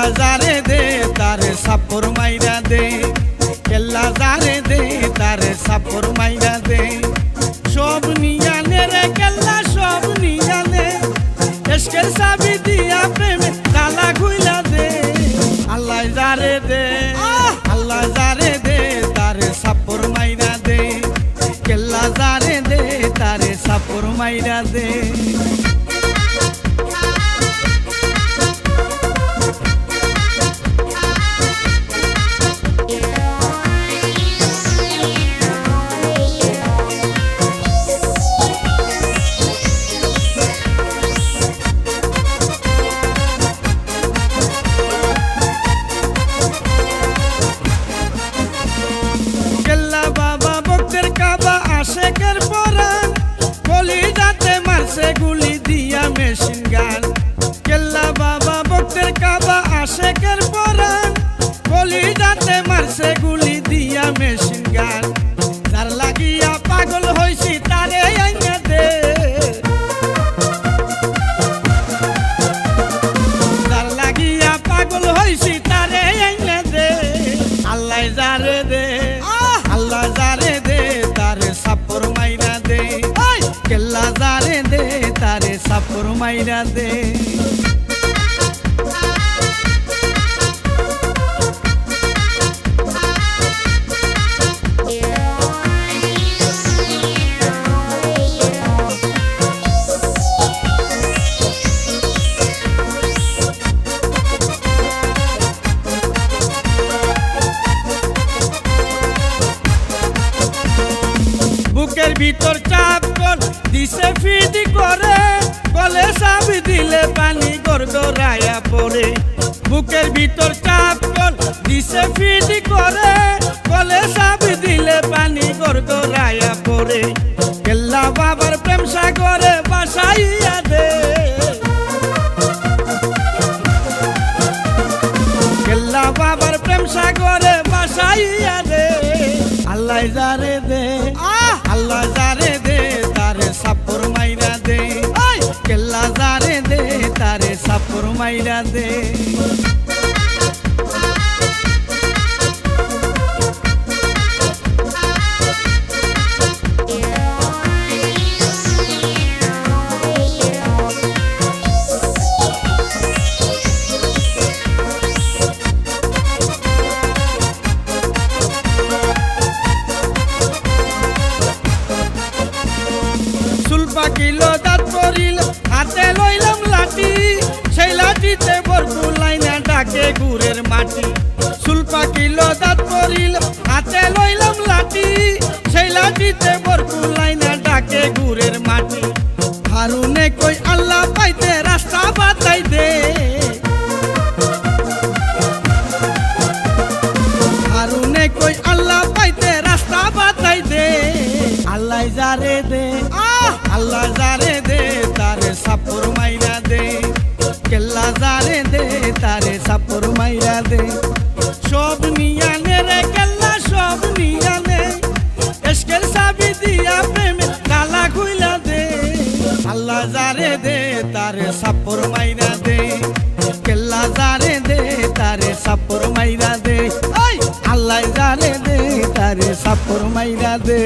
আল্লাহ যারে দে তারে সাপর মাইরা দে, কেল্লা যারে দে তারে সাপর মাইরা দে। সব নিয়ানে রে কেল্লা সব নিয়ানে, এসকের চাবি দিয়া প্রেমে তালা খুইলা দে। আল্লাহ যারে দে আল্লাহ যারে দে তারে সাপর মাইরা দে, কেল্লা যারে দে তারে সাপর মাইরা দে। আশেকের পরাণ কলিজাতে মারছে গুলি দিয়া মেশিন গান। কেল্লা বাবা ভক্তের কাবা আশেকের পরাণ কলিজাতে মারছে গুলি দিয়া মেশিন গান। যার লাগিয়া পাগল হইছি তারে আইনা দে, যার লাগিয়া পাগল হইছি তারে আইনা দে। আল্লাহ যারে দে আল্লাহ যারে দে তারে সাপর মাইরা দে, কেল্লা যারে দে তারে সাপর মাইরা দে। বুকের ভিতর চাপ কর দিছে ফিদি করে, গলে চাবি দিলে পানি গড়গড়াইয়া পড়ে। বুকের ভিতর চাপ কর দিছে ফিদি করে, গলে চাবি দিলে পানি গড়গড়াইয়া পড়ে। কেল্লা বাবার প্রেম সাগরে বাসাইয়া দে, কেল্লা বাবার প্রেম সাগরে বাসাইয়া দে। আল্লাহ যারে দে আল্লাহ যারে দে তারে সাপর মাইরা দে, কেল্লা যারে দে তারে সাপর মাইরা দে। পাকিল দাঁত পড়িল হাতে লইলাম লাঠি, সেই লাঠিতে বরকু লাইনা ডাকে গুড়ের মাটি। চুল পাকিল দাঁত পড়িল হাতে লইলাম লাঠি, সেই লাঠিতে বরকু লাইনা ডাকে গুড়ের মাটি। হারুনে কই আল্লাহ পাইতে রাস্তা বাতাই দে, হারুনে কই আল্লাহ পাইতে রাস্তা বাতাই দে। আল্লাহ যারে দে আল্লাহ যারে দে তারে সাপর মাইরা দে, কেল্লা যারে দে তারে সাপর মাইরা দে। সব নিয়ানে রে কেল্লা সব নিয়ানে, এসকের চাবি দিয়া প্রেমে তালা খুইলা দে। আল্লাহ যারে দে তারে সাপর মাইরা দে, কেল্লা যারে দে তারে সাপর মাইরা দে। আল্লাহ যারে দে তারে সাপর মাইরা দে।